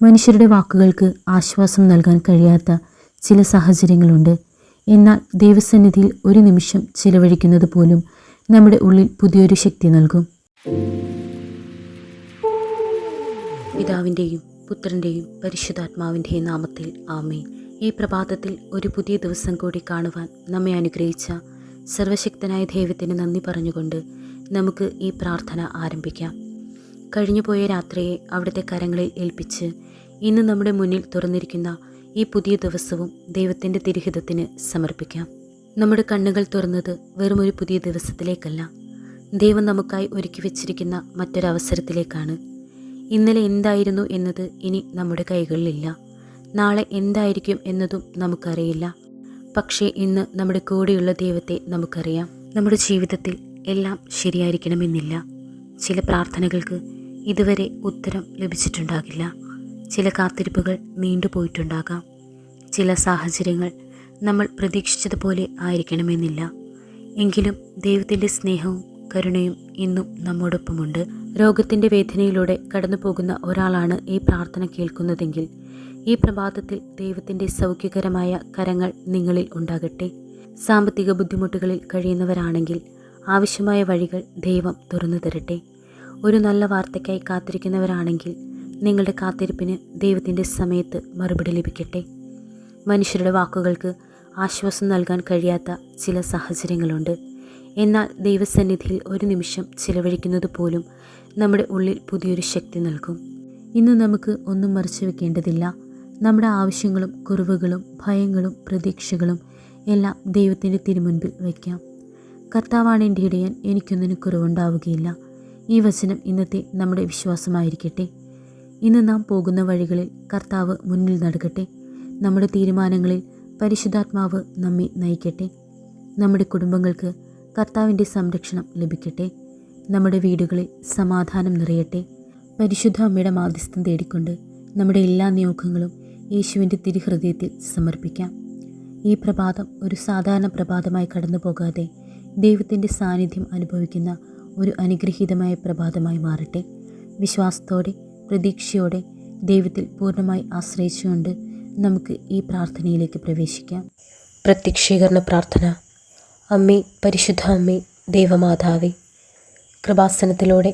മനുഷ്യരുടെ വാക്കുകൾക്ക് ആശ്വാസം നൽകാൻ കഴിയാത്ത ചില സാഹചര്യങ്ങളുണ്ട്. എന്നാൽ ദൈവസന്നിധിയിൽ ഒരു നിമിഷം ചിലവഴിക്കുന്നത് പോലും നമ്മുടെ ഉള്ളിൽ പുതിയൊരു ശക്തി നൽകും. പിതാവിൻ്റെയും പുത്രൻ്റെയും പരിശുദ്ധാത്മാവിൻ്റെയും നാമത്തിൽ ആമേൻ. ഈ പ്രഭാതത്തിൽ ഒരു പുതിയ ദിവസം കൂടി കാണുവാൻ നമ്മെ അനുഗ്രഹിച്ച സർവശക്തനായ ദൈവത്തിന് നന്ദി പറഞ്ഞുകൊണ്ട് നമുക്ക് ഈ പ്രാർത്ഥന ആരംഭിക്കാം. കഴിഞ്ഞുപോയ രാത്രിയെ അവിടുത്തെ കരങ്ങളിൽ ഏൽപ്പിച്ച് ഇന്ന് നമ്മുടെ മുന്നിൽ തുറന്നിരിക്കുന്ന ഈ പുതിയ ദിവസവും ദൈവത്തിൻ്റെ തിരുഹിതത്തിന് സമർപ്പിക്കാം. നമ്മുടെ കണ്ണുകൾ തുറന്നത് വെറുമൊരു പുതിയ ദിവസത്തിലേക്കല്ല, ദൈവം നമുക്കായി ഒരുക്കി വച്ചിരിക്കുന്ന മറ്റൊരവസരത്തിലേക്കാണ്. ഇന്നലെ എന്തായിരുന്നു എന്നത് ഇനി നമ്മുടെ കൈകളിലില്ല. നാളെ എന്തായിരിക്കും എന്നതും നമുക്കറിയില്ല. പക്ഷേ ഇന്ന് നമ്മുടെ കൂടെയുള്ള ദൈവത്തെ നമുക്കറിയാം. നമ്മുടെ ജീവിതത്തിൽ എല്ലാം ശരിയായിരിക്കണമെന്നില്ല. ചില പ്രാർത്ഥനകൾക്ക് ഇതുവരെ ഉത്തരം ലഭിച്ചിട്ടുണ്ടാകില്ല. ചില കാത്തിരിപ്പുകൾ നീണ്ടുപോയിട്ടുണ്ടാകാം. ചില സാഹചര്യങ്ങൾ നമ്മൾ പ്രതീക്ഷിച്ചതുപോലെ ആയിരിക്കണമെന്നില്ല. എങ്കിലും ദൈവത്തിൻ്റെ സ്നേഹവും കരുണയും ഇന്നും നമ്മോടൊപ്പമുണ്ട്. രോഗത്തിൻ്റെ വേദനയിലൂടെ കടന്നു പോകുന്ന ഒരാളാണ് ഈ പ്രാർത്ഥന കേൾക്കുന്നതെങ്കിൽ ഈ പ്രഭാതത്തിൽ ദൈവത്തിൻ്റെ സൗഖ്യകരമായ കരങ്ങൾ നിങ്ങളിൽ ഉണ്ടാകട്ടെ. സാമ്പത്തിക ബുദ്ധിമുട്ടുകളിൽ കഴിയുന്നവരാണെങ്കിൽ ആവശ്യമായ വഴികൾ ദൈവം തുറന്നു തരട്ടെ. ഒരു നല്ല വാർത്തയ്ക്കായി കാത്തിരിക്കുന്നവരാണെങ്കിൽ നിങ്ങളുടെ കാത്തിരിപ്പിന് ദൈവത്തിൻ്റെ സമയത്ത് മറുപടി ലഭിക്കട്ടെ. മനുഷ്യരുടെ വാക്കുകൾക്ക് ആശ്വാസം നൽകാൻ കഴിയാത്ത ചില സാഹചര്യങ്ങളുണ്ട്. എന്നാൽ ദൈവസന്നിധിയിൽ ഒരു നിമിഷം ചിലവഴിക്കുന്നത് പോലും നമ്മുടെ ഉള്ളിൽ പുതിയൊരു ശക്തി നൽകും. ഇന്ന് നമുക്ക് ഒന്നും മറച്ചു വെക്കേണ്ടതില്ല. നമ്മുടെ ആവശ്യങ്ങളും കുറവുകളും ഭയങ്ങളും പ്രതീക്ഷകളും എല്ലാം ദൈവത്തിൻ്റെ തിരുമുൻപിൽ വയ്ക്കാം. കർത്താവാണ് എൻ്റെ ഇടയൻ, എനിക്കൊന്നിനും കുറവുണ്ടാവുകയില്ല. ഈ വചനം ഇന്നത്തെ നമ്മുടെ വിശ്വാസമായിരിക്കട്ടെ. ഇന്ന് നാം പോകുന്ന വഴികളിൽ കർത്താവ് മുന്നിൽ നടക്കട്ടെ. നമ്മുടെ തീരുമാനങ്ങളിൽ പരിശുദ്ധാത്മാവ് നമ്മെ നയിക്കട്ടെ. നമ്മുടെ കുടുംബങ്ങൾക്ക് കർത്താവിൻ്റെ സംരക്ഷണം ലഭിക്കട്ടെ. നമ്മുടെ വീടുകളിൽ സമാധാനം നിറയട്ടെ. പരിശുദ്ധ അമ്മയുടെ മാധ്യസ്ഥം തേടിക്കൊണ്ട് നമ്മുടെ എല്ലാ നിയോഗങ്ങളും യേശുവിൻ്റെ തിരുഹൃദയത്തിൽ സമർപ്പിക്കാം. ഈ പ്രഭാതം ഒരു സാധാരണ പ്രഭാതമായി കടന്നു പോകാതെ ദൈവത്തിൻ്റെ സാന്നിധ്യം അനുഭവിക്കുന്ന ഒരു അനുഗ്രഹീതമായ പ്രഭാതമായി മാറട്ടെ. വിശ്വാസത്തോടെ പ്രതീക്ഷയോടെ ദൈവത്തിൽ പൂർണ്ണമായി ആശ്രയിച്ചുകൊണ്ട് നമുക്ക് ഈ പ്രാർത്ഥനയിലേക്ക് പ്രവേശിക്കാം. പ്രത്യക്ഷീകരണ പ്രാർത്ഥന. അമ്മേ, പരിശുദ്ധ അമ്മേ, ദൈവമാതാവേ, കൃപാസനത്തിലൂടെ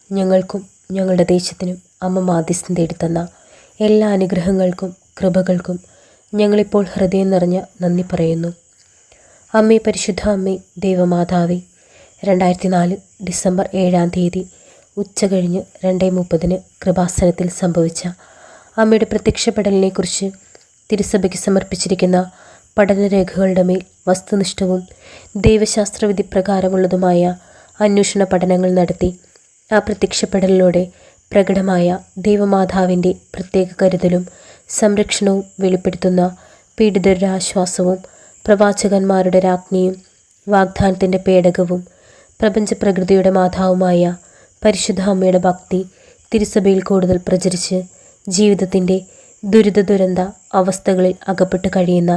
ഞങ്ങൾക്കും ഞങ്ങളുടെ ദേശത്തിനും അമ്മ മാധ്യസ്ഥം തേടിത്തന്ന എല്ലാ അനുഗ്രഹങ്ങൾക്കും കൃപകൾക്കും ഞങ്ങളിപ്പോൾ ഹൃദയം നിറഞ്ഞ നന്ദി പറയുന്നു. അമ്മേ, പരിശുദ്ധ അമ്മേ, ദൈവമാതാവേ, 2004 ഡിസംബർ 7 ഉച്ച കഴിഞ്ഞ് 2:30 കൃപാസനത്തിൽ സംഭവിച്ച അമ്മയുടെ പ്രത്യക്ഷപ്പെടലിനെക്കുറിച്ച് തിരുസഭയ്ക്ക് സമർപ്പിച്ചിരിക്കുന്ന പഠനരേഖകളുടെ മേൽ വസ്തുനിഷ്ഠവും ദൈവശാസ്ത്രവിധി പ്രകാരമുള്ളതുമായ അന്വേഷണ പഠനങ്ങൾ നടത്തി ആ പ്രത്യക്ഷപ്പെടലിലൂടെ പ്രകടമായ ദൈവമാതാവിൻ്റെ പ്രത്യേക കരുതലും സംരക്ഷണവും വെളിപ്പെടുത്തുന്ന പീഡിതരുടെ ആശ്വാസവും പ്രവാചകന്മാരുടെ രാജ്ഞിയും വാഗ്ദാനത്തിൻ്റെ പേടകവും പ്രപഞ്ചപ്രകൃതിയുടെ മാതാവുമായ പരിശുദ്ധ അമ്മയുടെ ഭക്തി തിരുസഭയിൽ കൂടുതൽ പ്രചരിച്ച് ജീവിതത്തിൻ്റെ ദുരിത അവസ്ഥകളിൽ അകപ്പെട്ട് കഴിയുന്ന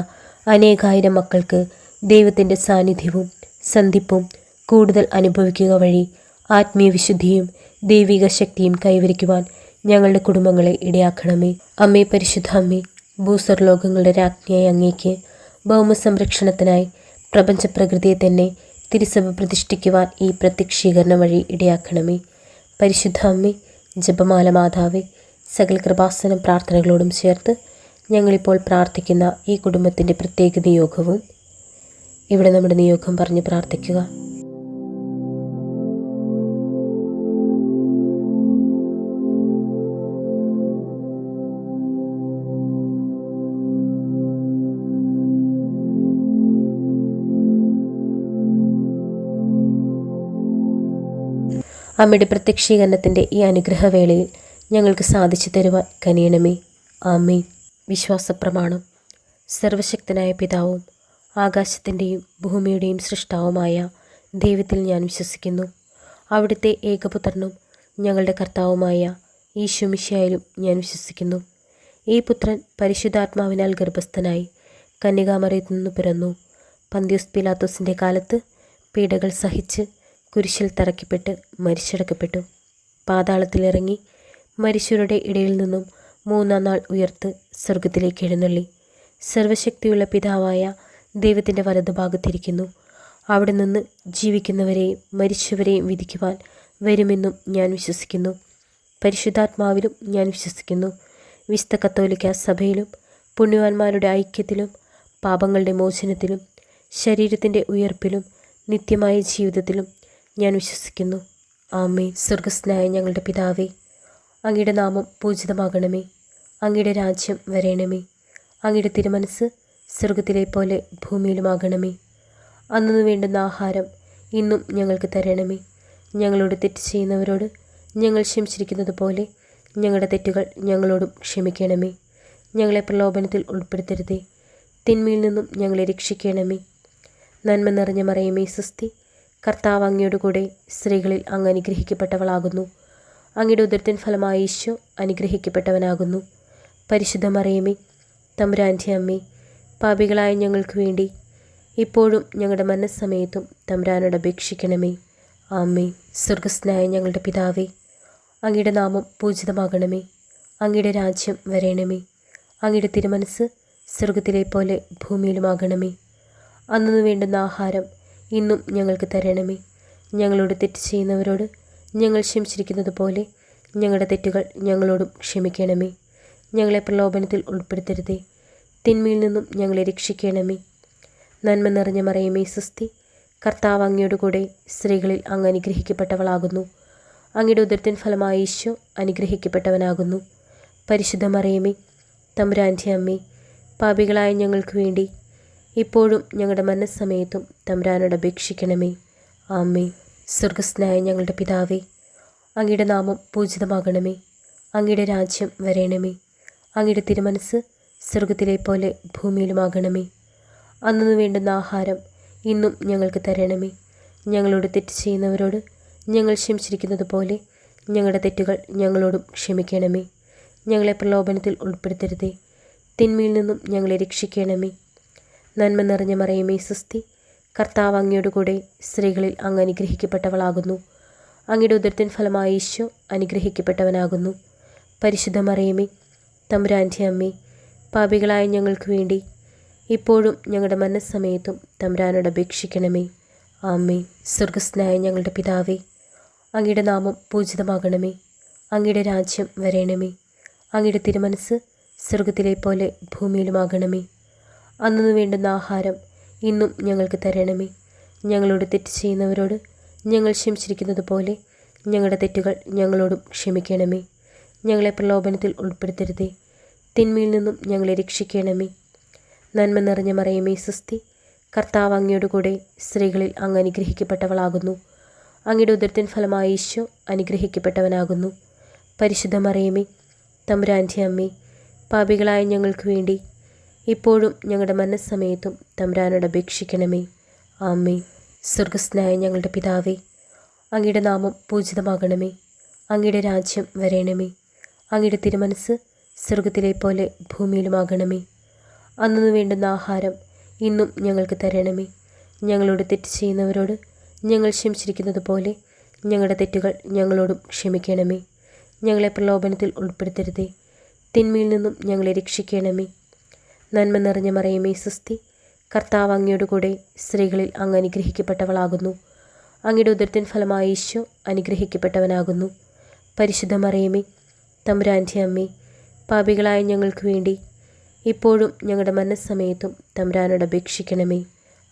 അനേകായിരം മക്കൾക്ക് ദൈവത്തിൻ്റെ സാന്നിധ്യവും സന്ധിപ്പും കൂടുതൽ അനുഭവിക്കുക വഴി ആത്മീയ വിശുദ്ധിയും ദൈവിക ശക്തിയും കൈവരിക്കുവാൻ ഞങ്ങളുടെ കുടുംബങ്ങളെ ഇടയാക്കണമേ. അമ്മേ, പരിശുദ്ധ അമ്മേ, ഭൂസ്വർലോകങ്ങളുടെ രാജ്ഞിയായ അങ്ങേക്ക് ഭൗമസംരക്ഷണത്തിനായി പ്രപഞ്ചപ്രകൃതിയെ തന്നെ തിരുസഭ പ്രതിഷ്ഠിക്കുവാൻ ഈ പ്രത്യക്ഷീകരണം വഴി ഇടയാക്കണമേ. പരിശുദ്ധ അമ്മേ, ജപമാല മാതാവേ, സകല കൃപാസനം പ്രാർത്ഥനകളോടും ചേർത്ത് ഞങ്ങളിപ്പോൾ പ്രാർത്ഥിക്കുന്ന ഈ കുടുംബത്തിൻ്റെ പ്രത്യേക നിയോഗവും ഇവിടെ നമ്മുടെ നിയോഗം പറഞ്ഞ് പ്രാർത്ഥിക്കുക. അമ്മയുടെ പ്രത്യക്ഷീകരണത്തിൻ്റെ ഈ അനുഗ്രഹവേളയിൽ ഞങ്ങൾക്ക് സാധിച്ചു തരുവാൻ കനിയണമേ. ആമേൻ. വിശ്വാസപ്രമാണം. സർവശക്തനായ പിതാവും ആകാശത്തിൻ്റെയും ഭൂമിയുടെയും സൃഷ്ടാവുമായ ദൈവത്തിൽ ഞാൻ വിശ്വസിക്കുന്നു. അവിടുത്തെ ഏകപുത്രനും ഞങ്ങളുടെ കർത്താവുമായ ഈശോ മിശിഹായിലും ഞാൻ വിശ്വസിക്കുന്നു. ഈ പുത്രൻ പരിശുദ്ധാത്മാവിനാൽ ഗർഭസ്ഥനായി കന്യകാമറിയത്തിൽ നിന്ന് പിറന്നു. പന്തിയോസ് പീലാത്തോസിൻ്റെ കാലത്ത് പീഡകൾ സഹിച്ച് കുരിശിൽ തറയ്ക്കപ്പെട്ട് മരിച്ചടക്കപ്പെട്ടു. പാതാളത്തിലിറങ്ങി മരിച്ചവരുടെ ഇടയിൽ നിന്നും മൂന്നാം നാൾ ഉയർത്ത് സ്വർഗത്തിലേക്ക് എഴുന്നള്ളി സർവശക്തിയുള്ള പിതാവായ ദൈവത്തിൻ്റെ വലതുഭാഗത്തിരിക്കുന്നു. അവിടെ നിന്ന് ജീവിക്കുന്നവരെയും മരിച്ചവരെയും വിധിക്കുവാൻ വരുമെന്നും ഞാൻ വിശ്വസിക്കുന്നു. പരിശുദ്ധാത്മാവിലും ഞാൻ വിശ്വസിക്കുന്നു. വിശുദ്ധ കത്തോലിക്ക സഭയിലും പുണ്യവാന്മാരുടെ ഐക്യത്തിലും പാപങ്ങളുടെ മോചനത്തിലും ശരീരത്തിൻ്റെ ഉയർപ്പിലും നിത്യമായ ജീവിതത്തിലും ഞാൻ വിശ്വസിക്കുന്നു. ആമേൻ. സ്വർഗസ്ഥനായ ഞങ്ങളുടെ പിതാവേ, അങ്ങയുടെ നാമം പൂജിതമാകണമേ. അങ്ങയുടെ രാജ്യം വരേണമേ. അങ്ങയുടെ തിരുമനസ് സ്വർഗത്തിലെ പോലെ ഭൂമിയിലുമാകണമേ. അന്നു വേണ്ടുന്ന ആഹാരം ഇന്നും ഞങ്ങൾക്ക് തരണമേ. ഞങ്ങളോട് തെറ്റ് ചെയ്യുന്നവരോട് ഞങ്ങൾ ക്ഷമിച്ചിരിക്കുന്നത് പോലെ ഞങ്ങളുടെ തെറ്റുകൾ ഞങ്ങളോടും ക്ഷമിക്കണമേ. ഞങ്ങളെ പ്രലോഭനത്തിൽ ഉൾപ്പെടുത്തരുതേ, തിന്മയിൽ നിന്നും ഞങ്ങളെ രക്ഷിക്കണമേ. നന്മ നിറഞ്ഞ മറിയമേ സ്വസ്തി, കർത്താവ് അങ്ങയോട് കൂടെ സ്ത്രീകളിൽ അങ്ങ് അനുഗ്രഹിക്കപ്പെട്ടവളാകുന്നു. അങ്ങയുടെ ഉദരത്തിൻ ഫലമായ ഈശോ അനുഗ്രഹിക്കപ്പെട്ടവനാകുന്നു. പരിശുദ്ധ മറിയമേ, തമ്പുരാൻ്റെ അമ്മേ, പാപികളായ ഞങ്ങൾക്ക് വേണ്ടി ഇപ്പോഴും ഞങ്ങളുടെ മരണസമയത്തും തമ്പുരാനോട് അപേക്ഷിക്കണമേ. ആമേൻ. സ്വർഗസ്ഥനായ ഞങ്ങളുടെ പിതാവേ, അങ്ങയുടെ നാമം പൂജിതമാകണമേ. അങ്ങയുടെ രാജ്യം വരേണമേ. അങ്ങയുടെ തിരുമനസ് സ്വർഗത്തിലെ പോലെ ഭൂമിയിലുമാകണമേ. അന്നു വേണ്ടുന്ന ആഹാരം ഇന്നും ഞങ്ങൾക്ക് തരണമേ. ഞങ്ങളോട് തെറ്റ് ചെയ്യുന്നവരോട് ഞങ്ങൾ ക്ഷമിച്ചിരിക്കുന്നത് പോലെ ഞങ്ങളുടെ തെറ്റുകൾ ഞങ്ങളോടും ക്ഷമിക്കണമേ. ഞങ്ങളെ പ്രലോഭനത്തിൽ ഉൾപ്പെടുത്തരുതേ, തിന്മയിൽ നിന്നും ഞങ്ങളെ രക്ഷിക്കണമേ. നന്മ നിറഞ്ഞ മറിയമേ സ്വസ്തി, കർത്താവ് അങ്ങയോട് കൂടെ സ്ത്രീകളിൽ അങ്ങ് അനുഗ്രഹിക്കപ്പെട്ടവളാകുന്നു. അങ്ങയുടെ ഉദരത്തിൻ ഫലമായ ഈശോ അനുഗ്രഹിക്കപ്പെട്ടവനാകുന്നു. പരിശുദ്ധ മറിയമേ, തമ്പുരാൻ്റെ അമ്മേ, പാപികളായ ഞങ്ങൾക്ക് വേണ്ടി ഇപ്പോഴും ഞങ്ങളുടെ മരണസമയത്തും തമ്പുരാനോട് അപേക്ഷിക്കണമേ. ആമേൻ. സ്വർഗസ്ഥനായ ഞങ്ങളുടെ പിതാവേ, അങ്ങയുടെ നാമം പൂജിതമാകണമേ. അങ്ങയുടെ രാജ്യം വരേണമേ. അങ്ങയുടെ തിരുമനസ് സ്വർഗത്തിലെ പോലെ ഭൂമിയിലുമാകണമേ. അന്നു വേണ്ടുന്ന ആഹാരം ഇന്നും ഞങ്ങൾക്ക് തരണമേ. ഞങ്ങളോട് തെറ്റ് ചെയ്യുന്നവരോട് ഞങ്ങൾ ക്ഷമിച്ചിരിക്കുന്നത് പോലെ ഞങ്ങളുടെ തെറ്റുകൾ ഞങ്ങളോടും ക്ഷമിക്കണമേ. ഞങ്ങളെ പ്രലോഭനത്തിൽ ഉൾപ്പെടുത്തരുതേ, തിന്മയിൽ നിന്നും ഞങ്ങളെ രക്ഷിക്കണമേ. നന്മ നിറഞ്ഞ മറിയമേ സ്വസ്തി, കർത്താവ് അങ്ങയോട് കൂടെ സ്ത്രീകളിൽ അങ്ങ് അനുഗ്രഹിക്കപ്പെട്ടവളാകുന്നു. അങ്ങയുടെ ഉദരത്തിൻ ഫലമായ ഈശോ അനുഗ്രഹിക്കപ്പെട്ടവനാകുന്നു. പരിശുദ്ധ മറിയമേ, തമ്പുരാൻ്റെ അമ്മേ, പാപികളായ ഞങ്ങൾക്ക് വേണ്ടി ഇപ്പോഴും ഞങ്ങളുടെ മരണസമയത്തും തമ്പുരാനോട് അപേക്ഷിക്കണമേ. ആമേൻ. സ്വർഗസ്ഥനായ ഞങ്ങളുടെ പിതാവേ, അങ്ങയുടെ നാമം പൂജിതമാകണമേ. അങ്ങയുടെ രാജ്യം വരേണമേ. അങ്ങയുടെ തിരുമനസ് സ്വർഗത്തിലെ പോലെ ഭൂമിയിലുമാകണമേ. അന്നു വേണ്ടുന്ന ആഹാരം ഇന്നും ഞങ്ങൾക്ക് തരണമേ. ഞങ്ങളോട് തെറ്റ് ചെയ്യുന്നവരോട് ഞങ്ങൾ ക്ഷമിച്ചിരിക്കുന്നത് പോലെ ഞങ്ങളുടെ തെറ്റുകൾ ഞങ്ങളോടും ക്ഷമിക്കണമേ. ഞങ്ങളെ പ്രലോഭനത്തിൽ ഉൾപ്പെടുത്തരുതേ, തിന്മയിൽ നിന്നും ഞങ്ങളെ രക്ഷിക്കണമേ. നന്മ നിറഞ്ഞ മറിയമേ സ്വസ്തി, കർത്താവ് അങ്ങയോട് കൂടെ സ്ത്രീകളിൽ അങ്ങ് അനുഗ്രഹിക്കപ്പെട്ടവളാകുന്നു. അങ്ങയുടെ ഉദരത്തിൻ ഫലമായ ഈശോ അനുഗ്രഹിക്കപ്പെട്ടവനാകുന്നു. പരിശുദ്ധ മറിയമേ, തമ്പുരാൻ്റെ അമ്മേ, പാപികളായ ഞങ്ങൾക്ക് വേണ്ടി ഇപ്പോഴും ഞങ്ങളുടെ മരണസമയത്തും തമ്പുരാനോട് അപേക്ഷിക്കണമേ. ആമേൻ. സ്വർഗസ്ഥനായ ഞങ്ങളുടെ പിതാവേ, അങ്ങയുടെ നാമം പൂജിതമാകണമേ. അങ്ങയുടെ രാജ്യം വരേണമേ. അങ്ങയുടെ തിരുമനസ് സ്വർഗത്തിലെ പോലെ ഭൂമിയിലുമാകണമേ. അന്നു വേണ്ടുന്ന ആഹാരം ഇന്നും ഞങ്ങൾക്ക് തരണമേ. ഞങ്ങളോട് തെറ്റ് ചെയ്യുന്നവരോട് ഞങ്ങൾ ക്ഷമിച്ചിരിക്കുന്നത് പോലെ ഞങ്ങളുടെ തെറ്റുകൾ ഞങ്ങളോടും ക്ഷമിക്കണമേ. ഞങ്ങളെ പ്രലോഭനത്തിൽ ഉൾപ്പെടുത്തരുതേ, തിന്മയിൽ നിന്നും ഞങ്ങളെ രക്ഷിക്കണമേ. നന്മ നിറഞ്ഞ മറിയമേ സ്വസ്തി, കർത്താവ് അങ്ങയോട് കൂടെ സ്ത്രീകളിൽ അങ്ങ് അനുഗ്രഹിക്കപ്പെട്ടവളാകുന്നു. അങ്ങയുടെ ഉദരത്തിൻ ഫലമായ ഈശോ അനുഗ്രഹിക്കപ്പെട്ടവനാകുന്നു. പരിശുദ്ധ മറിയമേ, തമ്പുരാൻ്റെ അമ്മേ, പാപികളായ ഞങ്ങൾക്ക് വേണ്ടി ഇപ്പോഴും ഞങ്ങളുടെ മരണസമയത്തും തമ്പുരാനോട് അപേക്ഷിക്കണമേ.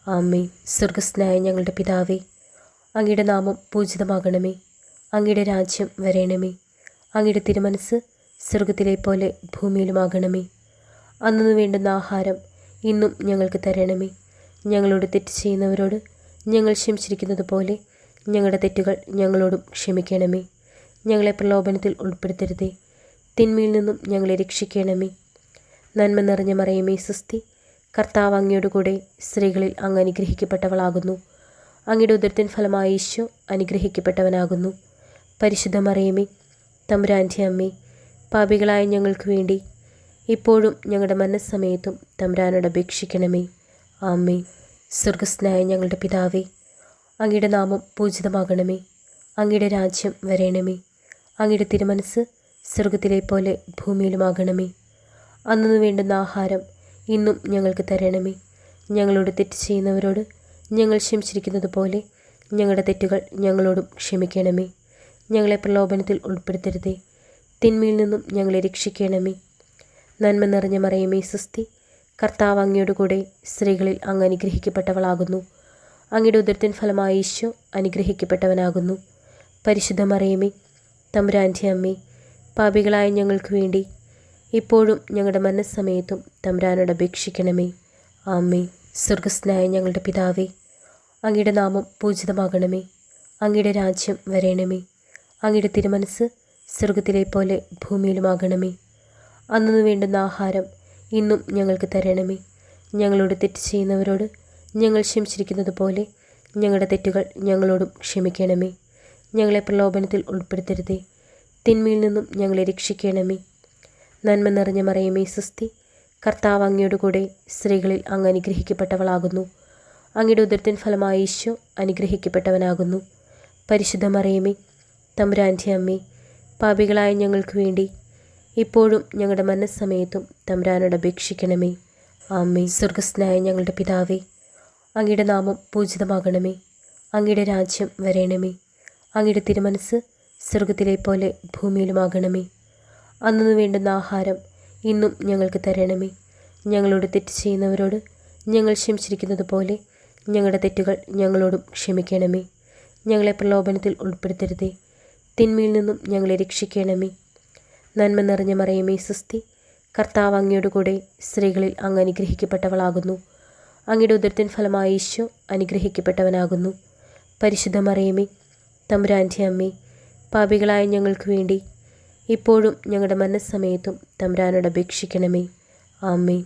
ആമേൻ. സ്വർഗസ്ഥനായ ഞങ്ങളുടെ പിതാവേ, അങ്ങയുടെ നാമം പൂജിതമാകണമേ. അങ്ങയുടെ രാജ്യം വരേണമേ. അങ്ങയുടെ തിരുമനസ് സ്വർഗത്തിലെ പോലെ ഭൂമിയിലുമാകണമേ. അന്നു വേണ്ടുന്ന ആഹാരം ഇന്നും ഞങ്ങൾക്ക് തരണമേ. ഞങ്ങളോട് തെറ്റ് ചെയ്യുന്നവരോട് ഞങ്ങൾ ക്ഷമിച്ചിരിക്കുന്നത് പോലെ ഞങ്ങളുടെ തെറ്റുകൾ ഞങ്ങളോടും ക്ഷമിക്കണമേ. ഞങ്ങളെ പ്രലോഭനത്തിൽ ഉൾപ്പെടുത്തരുതേ, തിന്മയിൽ നിന്നും ഞങ്ങളെ രക്ഷിക്കണമേ. നന്മ നിറഞ്ഞ മറിയമേ സ്വസ്തി, കർത്താവ് അങ്ങയോട് കൂടെ സ്ത്രീകളിൽ അങ്ങ് അനുഗ്രഹിക്കപ്പെട്ടവളാകുന്നു. അങ്ങയുടെ ഉദരത്തിൻ ഫലമായ ഈശോ അനുഗ്രഹിക്കപ്പെട്ടവനാകുന്നു. പരിശുദ്ധ മറിയമേ, തമ്പുരാൻ്റെ അമ്മേ, പാപികളായ ഞങ്ങൾക്ക് വേണ്ടി ഇപ്പോഴും ഞങ്ങളുടെ മരണസമയത്തും തമ്പുരാനോട് അപേക്ഷിക്കണമേ. ആമേൻ. സ്വർഗസ്ഥനായ ഞങ്ങളുടെ പിതാവേ, അങ്ങയുടെ നാമം പൂജിതമാകണമേ. അങ്ങയുടെ രാജ്യം വരേണമേ. അങ്ങയുടെ തിരുമനസ് സ്വർഗത്തിലെ പോലെ ഭൂമിയിലുമാകണമേ. അന്നു വേണ്ടുന്ന ആഹാരം ഇന്നും ഞങ്ങൾക്ക് തരണമേ. ഞങ്ങളോട് തെറ്റ് ചെയ്യുന്നവരോട് ഞങ്ങൾ ക്ഷമിച്ചിരിക്കുന്നത് പോലെ ഞങ്ങളുടെ തെറ്റുകൾ ഞങ്ങളോടും ക്ഷമിക്കണമേ. ഞങ്ങളെ പ്രലോഭനത്തിൽ ഉൾപ്പെടുത്തരുതേ, തിന്മയിൽ നിന്നും ഞങ്ങളെ രക്ഷിക്കണമേ. നന്മ നിറഞ്ഞ മറിയമേ സ്വസ്തി, കർത്താവ് അങ്ങയോട് കൂടെ സ്ത്രീകളിൽ അങ്ങ് അനുഗ്രഹിക്കപ്പെട്ടവളാകുന്നു. അങ്ങയുടെ ഉദരത്തിൻ ഫലമായ ഈശോ അനുഗ്രഹിക്കപ്പെട്ടവനാകുന്നു. പരിശുദ്ധ മറിയമേ, തമ്പുരാൻ്റെ അമ്മേ, പാപികളായ ഞങ്ങൾക്ക് വേണ്ടി ഇപ്പോഴും ഞങ്ങളുടെ മരണസമയത്തും തമ്പുരാനോട് അപേക്ഷിക്കണമേ. ആമേൻ. സ്വർഗസ്ഥനായ ഞങ്ങളുടെ പിതാവേ, അങ്ങയുടെ നാമം പൂജിതമാകണമേ. അങ്ങയുടെ രാജ്യം വരേണമേ. അങ്ങയുടെ തിരുമനസ് സ്വർഗത്തിലെ പോലെ ഭൂമിയിലുമാകണമേ. അന്നു വേണ്ടുന്ന ആഹാരം ഇന്നും ഞങ്ങൾക്ക് തരണമേ. ഞങ്ങളോട് തെറ്റ് ചെയ്യുന്നവരോട് ഞങ്ങൾ ക്ഷമിച്ചിരിക്കുന്നത് പോലെ ഞങ്ങളുടെ തെറ്റുകൾ ഞങ്ങളോടും ക്ഷമിക്കണമേ. ഞങ്ങളെ പ്രലോഭനത്തിൽ ഉൾപ്പെടുത്തരുതേ, തിന്മയിൽ നിന്നും ഞങ്ങളെ രക്ഷിക്കണമേ. നന്മ നിറഞ്ഞ മറിയമേ സ്വസ്തി, കർത്താവ് അങ്ങയോട് കൂടെ സ്ത്രീകളിൽ അങ്ങ് അനുഗ്രഹിക്കപ്പെട്ടവളാകുന്നു. അങ്ങയുടെ ഉദരത്തിൻ ഫലമായ ഈശോ അനുഗ്രഹിക്കപ്പെട്ടവനാകുന്നു. പരിശുദ്ധ മറിയമേ, തമ്പുരാൻ്റെ അമ്മേ, പാപികളായ ഞങ്ങൾക്ക് വേണ്ടി ഇപ്പോഴും ഞങ്ങളുടെ മരണസമയത്തും തമ്പുരാനോട് അപേക്ഷിക്കണമേ. ആമേൻ. സ്വർഗസ്ഥനായ ഞങ്ങളുടെ പിതാവേ, അങ്ങയുടെ നാമം പൂജിതമാകണമേ. അങ്ങയുടെ രാജ്യം വരേണമേ. അങ്ങയുടെ തിരുമനസ് സ്വർഗത്തിലെ പോലെ ഭൂമിയിലുമാകണമേ. അന്നു വേണ്ടുന്ന ആഹാരം ഇന്നും ഞങ്ങൾക്ക് തരണമേ. ഞങ്ങളോട് തെറ്റ് ചെയ്യുന്നവരോട് ഞങ്ങൾ ക്ഷമിച്ചിരിക്കുന്നത് പോലെ ഞങ്ങളുടെ തെറ്റുകൾ ഞങ്ങളോടും ക്ഷമിക്കണമേ. ഞങ്ങളെ പ്രലോഭനത്തിൽ ഉൾപ്പെടുത്തരുതേ, തിന്മയിൽ നിന്നും ഞങ്ങളെ രക്ഷിക്കണമേ. നന്മ നിറഞ്ഞ മറിയമേ സ്വസ്തി, കർത്താവ് അങ്ങയോട് കൂടെ സ്ത്രീകളിൽ അങ്ങ് അനുഗ്രഹിക്കപ്പെട്ടവളാകുന്നു. അങ്ങയുടെ ഉദരത്തിൻ ഫലമായ ഈശോ അനുഗ്രഹിക്കപ്പെട്ടവനാകുന്നു. പരിശുദ്ധ മറിയമേ, തമ്പുരാൻ്റെ അമ്മേ, പാപികളായ ഞങ്ങൾക്ക് വേണ്ടി ഇപ്പോഴും ഞങ്ങളുടെ മരണസമയത്തും തമ്പുരാനോട് അപേക്ഷിക്കണമേ. ആമേൻ.